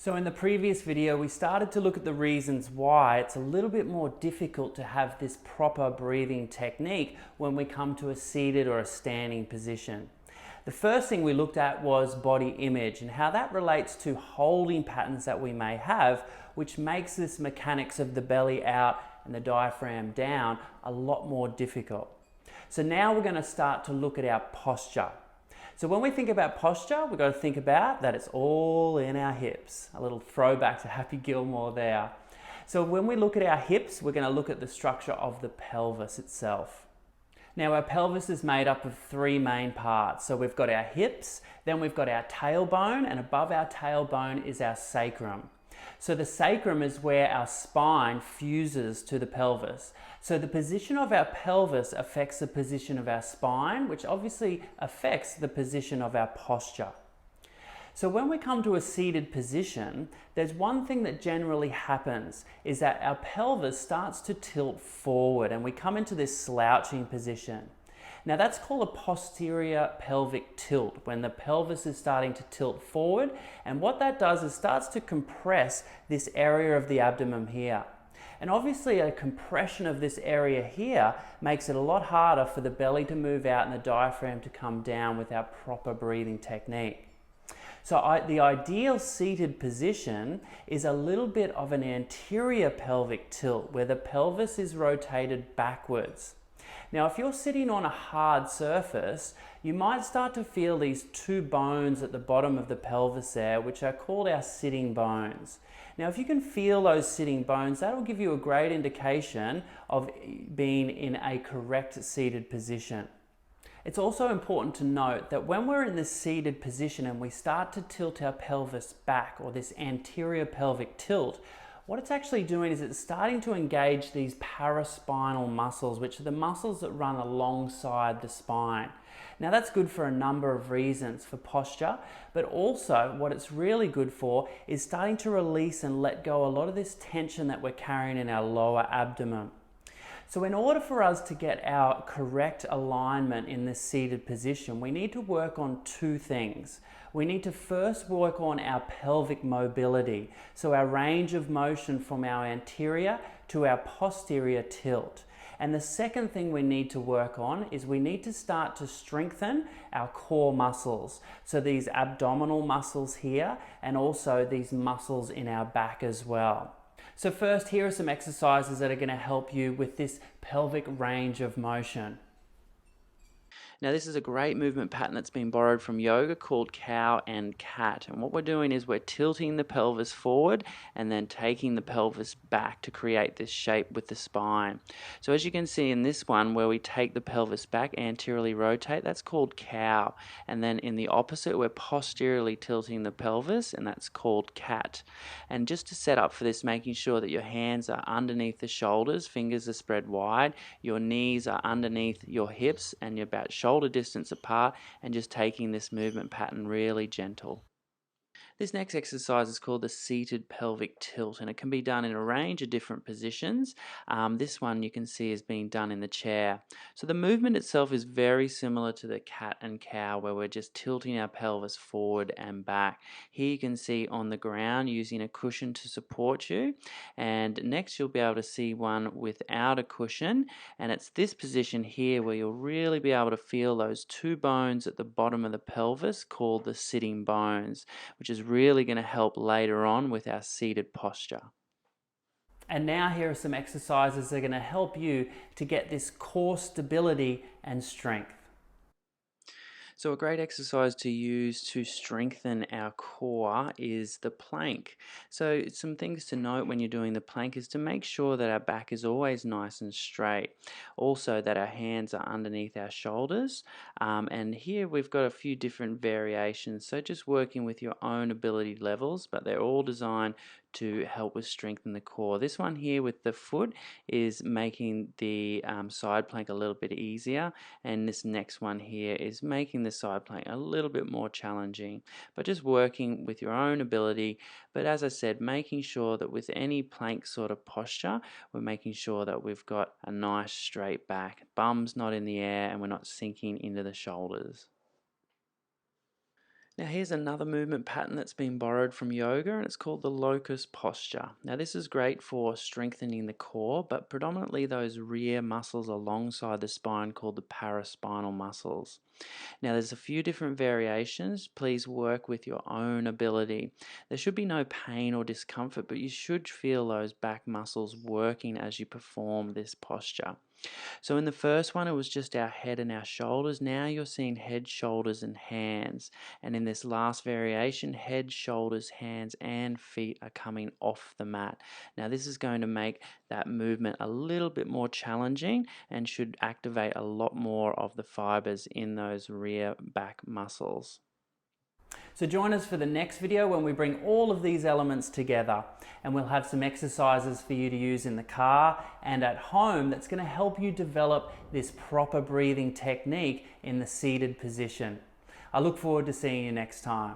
So in the previous video, we started to look at the reasons why it's a little bit more difficult to have this proper breathing technique when we come to a seated or a standing position. The first thing we looked at was body image and how that relates to holding patterns that we may have, which makes this mechanics of the belly out and the diaphragm down a lot more difficult. So now we're going to start to look at our posture. So when we think about posture, we've got to think about that it's all in our hips. A little throwback to Happy Gilmore there. So when we look at our hips, we're going to look at the structure of the pelvis itself. Now our pelvis is made up of three main parts. So we've got our hips, then we've got our tailbone, and above our tailbone is our sacrum. So the sacrum is where our spine fuses to the pelvis. So the position of our pelvis affects the position of our spine, which obviously affects the position of our posture. So when we come to a seated position, there's one thing that generally happens is that our pelvis starts to tilt forward and we come into this slouching position. Now that's called a posterior pelvic tilt, when the pelvis is starting to tilt forward, and what that does is starts to compress this area of the abdomen here. And obviously a compression of this area here makes it a lot harder for the belly to move out and the diaphragm to come down with our proper breathing technique. So the ideal seated position is a little bit of an anterior pelvic tilt where the pelvis is rotated backwards. Now, if you're sitting on a hard surface, you might start to feel these two bones at the bottom of the pelvis there, which are called our sitting bones. Now, if you can feel those sitting bones, that'll give you a great indication of being in a correct seated position. It's also important to note that when we're in this seated position and we start to tilt our pelvis back, or this anterior pelvic tilt, what it's actually doing is it's starting to engage these paraspinal muscles, which are the muscles that run alongside the spine. Now that's good for a number of reasons for posture, but also what it's really good for is starting to release and let go a lot of this tension that we're carrying in our lower abdomen. So in order for us to get our correct alignment in this seated position, we need to work on two things. We need to first work on our pelvic mobility, so our range of motion from our anterior to our posterior tilt. And the second thing we need to work on is we need to start to strengthen our core muscles. So these abdominal muscles here, and also these muscles in our back as well. So first, here are some exercises that are going to help you with this pelvic range of motion. Now this is a great movement pattern that's been borrowed from yoga called cow and cat. And what we're doing is we're tilting the pelvis forward and then taking the pelvis back to create this shape with the spine. So as you can see in this one, where we take the pelvis back, anteriorly rotate, that's called cow. And then in the opposite, we're posteriorly tilting the pelvis, and that's called cat. And just to set up for this, making sure that your hands are underneath the shoulders, fingers are spread wide, your knees are underneath your hips, and you're about shoulder distance apart, and just taking this movement pattern really gentle. This next exercise is called the seated pelvic tilt, and it can be done in a range of different positions. This one you can see is being done in the chair. So the movement itself is very similar to the cat and cow, where we're just tilting our pelvis forward and back. Here you can see on the ground using a cushion to support you, and next you'll be able to see one without a cushion, and it's this position here where you'll really be able to feel those two bones at the bottom of the pelvis called the sitting bones, which is really going to help later on with our seated posture. And now here are some exercises that are going to help you to get this core stability and strength. So a great exercise to use to strengthen our core is the plank. So some things to note when you're doing the plank is to make sure that our back is always nice and straight. Also that our hands are underneath our shoulders. And here we've got a few different variations. So just working with your own ability levels, but they're all designed to help with strengthen the core. This one here with the foot is making the side plank a little bit easier, and this next one here is making the side plank a little bit more challenging, but just working with your own ability. But as I said, making sure that with any plank sort of posture, we're making sure that we've got a nice straight back, bum's not in the air, and we're not sinking into the shoulders. Now here's another movement pattern that's been borrowed from yoga, and it's called the locust posture. Now this is great for strengthening the core, but predominantly those rear muscles alongside the spine called the paraspinal muscles. Now there's a few different variations. Please work with your own ability. There should be no pain or discomfort, but you should feel those back muscles working as you perform this posture. So in the first one, it was just our head and our shoulders. Now you're seeing head, shoulders, and hands. And in this last variation, head, shoulders, hands, and feet are coming off the mat. Now this is going to make that movement a little bit more challenging and should activate a lot more of the fibers in those rear back muscles. So join us for the next video when we bring all of these elements together, and we'll have some exercises for you to use in the car and at home that's going to help you develop this proper breathing technique in the seated position. I look forward to seeing you next time.